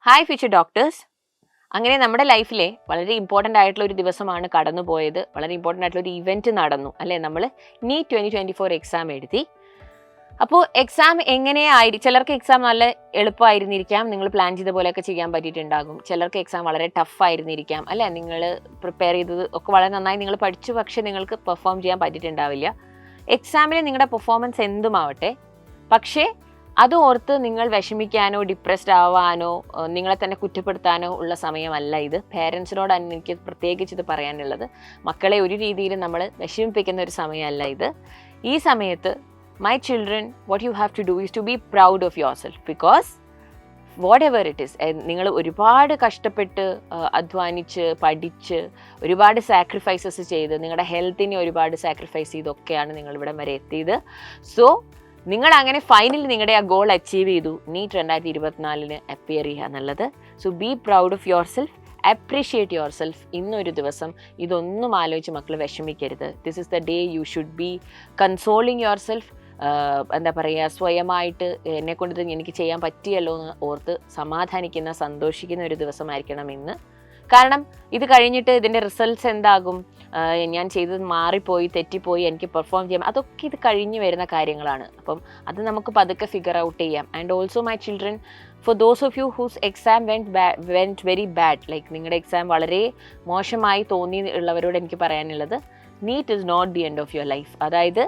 Hi future doctors. അങ്ങനെ നമ്മുടെ ലൈഫിലെ വളരെ ഇമ്പോർട്ടൻ്റ് ആയിട്ടുള്ള ഒരു ദിവസമാണ് കടന്നു പോയത്. വളരെ ഇമ്പോർട്ടൻ്റ് ആയിട്ടുള്ള ഒരു ഇവൻറ്റ് നടന്നു അല്ലേ. നമ്മൾ നീറ്റ് 2024 എക്സാം എഴുതി. അപ്പോൾ എക്സാം എങ്ങനെയായിരിക്കും? ചിലർക്ക് എക്സാം നല്ല എളുപ്പമായിരുന്നിരിക്കാം, നിങ്ങൾ പ്ലാൻ ചെയ്ത പോലെയൊക്കെ ചെയ്യാൻ പറ്റിയിട്ടുണ്ടാകും. ചിലർക്ക് എക്സാം വളരെ ടഫ് ആയിരുന്നിരിക്കാം അല്ലേ. നിങ്ങൾ പ്രിപ്പയർ ചെയ്തത് ഒക്കെ വളരെ നന്നായി നിങ്ങൾ പഠിച്ചു, പക്ഷേ നിങ്ങൾക്ക് പെർഫോം ചെയ്യാൻ പറ്റിയിട്ടുണ്ടാവില്ല. എക്സാമിൽ നിങ്ങളുടെ പെർഫോമൻസ് എന്തുമാവട്ടെ, പക്ഷേ അത് ഓർത്ത് നിങ്ങൾ വിഷമിക്കാനോ ഡിപ്രസ്ഡ് ആവാനോ നിങ്ങളെ തന്നെ കുറ്റപ്പെടുത്താനോ ഉള്ള സമയമല്ല ഇത്. പേരൻസിനോടാണ് എനിക്ക് പ്രത്യേകിച്ച് ഇത് പറയാനുള്ളത്. മക്കളെ ഒരു രീതിയിലും നമ്മൾ വിഷമിപ്പിക്കുന്ന ഒരു സമയമല്ല ഇത്. ഈ സമയത്ത് my children, what you have to do is to be proud of yourself. Because whatever it is, നിങ്ങൾ ഒരുപാട് കഷ്ടപ്പെട്ട് അധ്വാനിച്ച് പഠിച്ച് ഒരുപാട് സാക്രിഫൈസസ് ചെയ്ത് നിങ്ങളുടെ ഹെൽത്തിനെ ഒരുപാട് സാക്രിഫൈസ് ചെയ്തൊക്കെയാണ് നിങ്ങളിവിടെ വരെ എത്തിയത്. സോ നിങ്ങൾ അങ്ങനെ ഫൈനലി നിങ്ങളുടെ ആ ഗോൾ അച്ചീവ് ചെയ്തു. നീറ്റ് 2024 അപ്പിയർ ചെയ്യുക എന്നുള്ളത്. So be proud of yourself, appreciate yourself. ഇന്നൊരു ദിവസം ഇതൊന്നും ആലോചിച്ച് മക്കൾ വിഷമിക്കരുത്. This is the day you should be consoling yourself. എന്താ പറയുക, സ്വയമായിട്ട് എന്നെക്കൊണ്ട് എനിക്ക് ചെയ്യാൻ പറ്റിയല്ലോ എന്ന് ഓർത്ത് സമാധാനിക്കുന്ന സന്തോഷിക്കുന്ന ഒരു ദിവസമായിരിക്കണം ഇന്ന്. കാരണം ഇത് കഴിഞ്ഞിട്ട് ഇതിൻ്റെ റിസൾട്ട്സ് എന്താകും, ഞാൻ ചെയ്തത് മാറിപ്പോയി, തെറ്റിപ്പോയി, എനിക്ക് പെർഫോം ചെയ്യാം, അതൊക്കെ ഇത് കഴിഞ്ഞ് വരുന്ന കാര്യങ്ങളാണ്. അപ്പം അത് നമുക്ക് പതുക്കെ ഫിഗർ ഔട്ട് ചെയ്യാം. And also my children, for those of you whose exam went very bad, like നിങ്ങളുടെ എക്സാം വളരെ മോശമായി തോന്നി ഉള്ളവരോട് എനിക്ക് പറയാനുള്ളത്, NEET is not the end of your life. അതായത്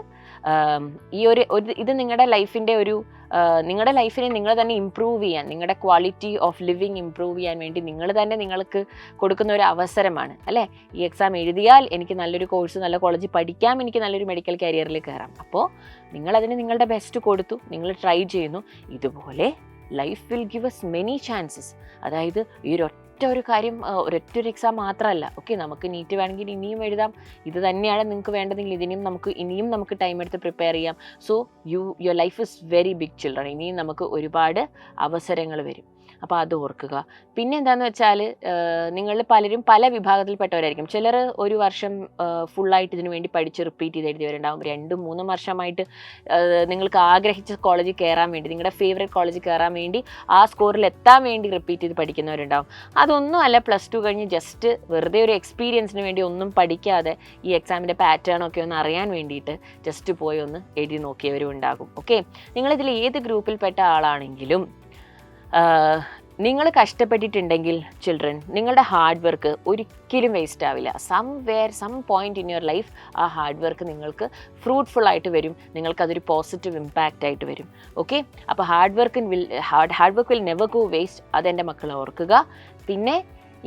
ഈ ഒരു ഇത് നിങ്ങളുടെ ലൈഫിൻ്റെ നിങ്ങളുടെ ലൈഫിനെ നിങ്ങൾ തന്നെ ഇമ്പ്രൂവ് ചെയ്യാൻ, നിങ്ങളുടെ ക്വാളിറ്റി ഓഫ് ലിവിങ് ഇമ്പ്രൂവ് ചെയ്യാൻ വേണ്ടി നിങ്ങൾ തന്നെ നിങ്ങൾക്ക് കൊടുക്കുന്ന ഒരു അവസരമാണ് അല്ലേ. ഈ എക്സാം എഴുതിയാൽ എനിക്ക് നല്ലൊരു കോഴ്സ്, നല്ല കോളേജിൽ പഠിക്കാം, എനിക്ക് നല്ലൊരു മെഡിക്കൽ കരിയറിൽ കയറാം. അപ്പോൾ നിങ്ങളതിന് നിങ്ങളുടെ ബെസ്റ്റ് കൊടുത്തു, നിങ്ങൾ ട്രൈ ചെയ്യുന്നു. ഇതുപോലെ life will give S many chances. അതായത് ഈ ഒരു കാര്യം, ഒരൊറ്റൊരു എക്സാം മാത്രമല്ല. ഓക്കെ, നമുക്ക് നീറ്റ് വേണമെങ്കിൽ ഇനിയും എഴുതാം, ഇത് തന്നെയാണ് നിങ്ങൾക്ക് വേണ്ടതെങ്കിൽ ഇനിയും നമുക്ക് ടൈം എടുത്ത് പ്രിപ്പയർ ചെയ്യാം. So your life is very big children. ഇനിയും നമുക്ക് ഒരുപാട് അവസരങ്ങൾ വരും. അപ്പോൾ അത് ഓർക്കുക. പിന്നെ എന്താണെന്ന് വെച്ചാൽ, നിങ്ങൾ പലരും പല വിഭാഗത്തിൽപ്പെട്ടവരായിരിക്കും. ചിലർ ഒരു വർഷം ഫുള്ളായിട്ട് ഇതിനു വേണ്ടി പഠിച്ച് റിപ്പീറ്റ് ചെയ്ത് എഴുതിയവരുണ്ടാവും. 2-3 വർഷമായിട്ട് നിങ്ങൾക്ക് ആഗ്രഹിച്ച കോളേജിൽ കയറാൻ വേണ്ടി, നിങ്ങളുടെ ഫേവറേറ്റ് കോളേജിൽ കയറാൻ വേണ്ടി, ആ സ്കോറിൽ എത്താൻ വേണ്ടി റിപ്പീറ്റ് ചെയ്ത് പഠിക്കുന്നവരുണ്ടാവും. അതൊന്നും അല്ല, +2 കഴിഞ്ഞ് ജസ്റ്റ് വെറുതെ ഒരു എക്സ്പീരിയൻസിന് വേണ്ടി ഒന്നും പഠിക്കാതെ ഈ എക്സാമിൻ്റെ പാറ്റേണൊക്കെ ഒന്ന് അറിയാൻ വേണ്ടിയിട്ട് ജസ്റ്റ് പോയി ഒന്ന് എഴുതി നോക്കിയവരും ഉണ്ടാകും. ഓക്കെ, നിങ്ങളിതിൽ ഏത് ഗ്രൂപ്പിൽപ്പെട്ട ആളാണെങ്കിലും നിങ്ങൾ കഷ്ടപ്പെട്ടിട്ടുണ്ടെങ്കിൽ ചിൽഡ്രൻ, നിങ്ങളുടെ ഹാർഡ് വർക്ക് ഒരിക്കലും വേസ്റ്റ് ആവില്ല. Some point in your life ആ ഹാർഡ് വർക്ക് നിങ്ങൾക്ക് ഫ്രൂട്ട്ഫുൾ ആയിട്ട് വരും, നിങ്ങൾക്കതൊരു പോസിറ്റീവ് ഇമ്പാക്റ്റ് ആയിട്ട് വരും. ഓക്കെ, അപ്പോൾ hard work will never go waste. അതെൻ്റെ മക്കൾ ഓർക്കുക. പിന്നെ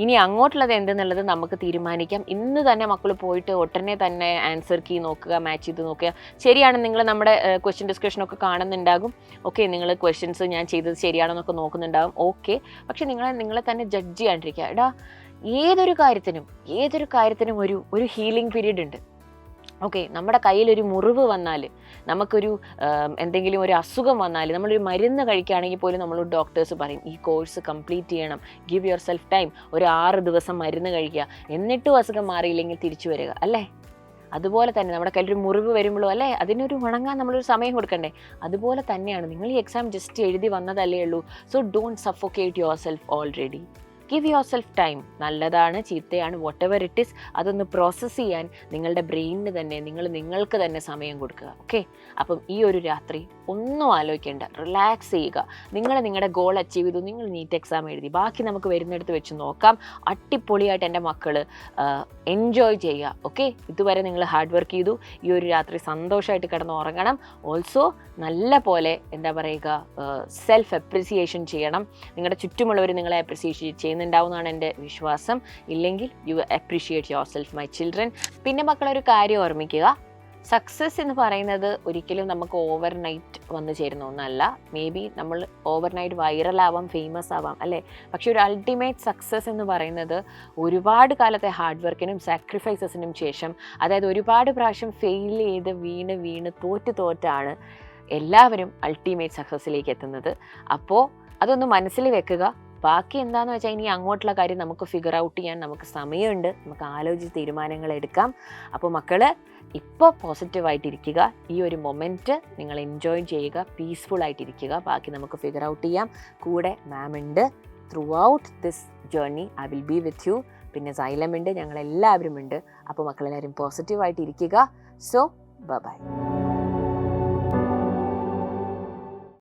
ഇനി അങ്ങോട്ടുള്ളത് എന്തെന്നുള്ളത് നമുക്ക് തീരുമാനിക്കാം. ഇന്ന് തന്നെ മക്കൾ പോയിട്ട് ഉടനെ തന്നെ ആൻസർ കീ നോക്കുക, മാച്ച് ചെയ്ത് നോക്കുക. ശരിയാണ്, നിങ്ങൾ നമ്മുടെ ക്വസ്റ്റ്യൻ ഡിസ്കഷനൊക്കെ കാണുന്നുണ്ടാകും. ഓക്കെ, നിങ്ങൾ ക്വസ്റ്റ്യൻസ് ഞാൻ ചെയ്തത് ശരിയാണെന്നൊക്കെ നോക്കുന്നുണ്ടാകും. ഓക്കെ, പക്ഷെ നിങ്ങളെ തന്നെ ജഡ്ജ് ചെയ്യാണ്ടിരിക്കുക. എടാ, ഏതൊരു കാര്യത്തിനും ഒരു ഹീലിംഗ് പീരീഡ് ഉണ്ട്. ഓക്കെ, നമ്മുടെ കയ്യിലൊരു മുറിവ് വന്നാൽ, നമുക്കൊരു എന്തെങ്കിലും ഒരു അസുഖം വന്നാൽ, നമ്മളൊരു മരുന്ന് കഴിക്കുകയാണെങ്കിൽ പോലും നമ്മൾ ഡോക്ടേഴ്സ് പറയും ഈ കോഴ്സ് കംപ്ലീറ്റ് ചെയ്യണം, ഗിവ് യുവർ സെൽഫ് ടൈം, ഒരു 6 ദിവസം മരുന്ന് കഴിക്കുക, എന്നിട്ടും അസുഖം മാറിയില്ലെങ്കിൽ തിരിച്ചു വരിക അല്ലേ. അതുപോലെ തന്നെ നമ്മുടെ കയ്യിലൊരു മുറിവ് വരുമ്പോഴും അല്ലേ, അതിനൊരു ഉണങ്ങാൻ നമ്മളൊരു സമയം കൊടുക്കണ്ടേ. അതുപോലെ തന്നെയാണ് നിങ്ങൾ ഈ എക്സാം ജസ്റ്റ് എഴുതി വന്നതല്ലേ ഉള്ളൂ. So don't suffocate yourself already. Give yourself time. നല്ലതാണ്, ചീത്തയാണ്, വാട്ട് എവർ ഇറ്റ് ഈസ്, അതൊന്ന് പ്രോസസ്സ് ചെയ്യാൻ നിങ്ങളുടെ ബ്രെയിനിന് തന്നെ നിങ്ങൾക്ക് തന്നെ സമയം കൊടുക്കുക. ഓക്കെ, അപ്പം ഈ ഒരു രാത്രി ഒന്നും ആലോചിക്കേണ്ട, റിലാക്സ് ചെയ്യുക. നിങ്ങളുടെ ഗോൾ അച്ചീവ് ചെയ്തു, നിങ്ങൾ നീറ്റ് എക്സാം എഴുതി, ബാക്കി നമുക്ക് വരുന്നിടത്ത് വെച്ച് നോക്കാം. അടിപൊളിയായിട്ട് എൻ്റെ മക്കൾ എൻജോയ് ചെയ്യുക. ഓക്കെ, ഇതുവരെ നിങ്ങൾ ഹാർഡ് വർക്ക് ചെയ്തു, ഈ ഒരു രാത്രി സന്തോഷമായിട്ട് കിടന്ന് ഉറങ്ങണം. ഓൾസോ നല്ല പോലെ എന്താ പറയുക, സെൽഫ് അപ്രിസിയേഷൻ ചെയ്യണം. നിങ്ങളുടെ ചുറ്റുമുള്ളവർ നിങ്ങളെ അപ്രിസിയേറ്റ് ചെയ്യുന്നുണ്ടാവുന്നതാണ് എൻ്റെ വിശ്വാസം. ഇല്ലെങ്കിൽ you appreciate yourself my children. പിന്നെ മക്കളൊരു കാര്യം ഓർമ്മിക്കുക, സക്സസ് എന്ന് പറയുന്നത് ഒരിക്കലും നമുക്ക് ഓവർനൈറ്റ് വന്നു ചേരുന്ന ഒന്നല്ല. മേ ബി നമ്മൾ ഓവർനൈറ്റ് വൈറലാവാം, ഫേമസ് ആവാം അല്ലേ. പക്ഷെ ഒരു അൾട്ടിമേറ്റ് സക്സസ് എന്ന് പറയുന്നത് ഒരുപാട് കാലത്തെ ഹാർഡ് വർക്കിനും സാക്രിഫൈസസിനും ശേഷം, അതായത് ഒരുപാട് പ്രാവശ്യം ഫെയിൽ ചെയ്ത് വീണ് തോറ്റാണ് എല്ലാവരും അൾട്ടിമേറ്റ് സക്സസ്സിലേക്ക് എത്തുന്നത്. അപ്പോൾ അതൊന്ന് മനസ്സിൽ വെക്കുക. ബാക്കി എന്താണെന്ന് വെച്ചാൽ ഇനി അങ്ങോട്ടുള്ള കാര്യം നമുക്ക് ഫിഗർ ഔട്ട് ചെയ്യാൻ നമുക്ക് സമയമുണ്ട്, നമുക്ക് ആലോചിച്ച് തീരുമാനങ്ങൾ എടുക്കാം. അപ്പോൾ മക്കൾ ഇപ്പോൾ പോസിറ്റീവായിട്ടിരിക്കുക, ഈ ഒരു മൊമെൻറ്റ് നിങ്ങൾ എൻജോയ് ചെയ്യുക, പീസ്ഫുൾ ആയിട്ടിരിക്കുക. ബാക്കി നമുക്ക് ഫിഗർ ഔട്ട് ചെയ്യാം. കൂടെ മാം ഉണ്ട്. Throughout this journey I will be with you. പിന്നെ സൈലം ഉണ്ട്, ഞങ്ങളെല്ലാവരും ഉണ്ട്. അപ്പോൾ മക്കളെല്ലാവരും പോസിറ്റീവായിട്ട് ഇരിക്കുക. So by.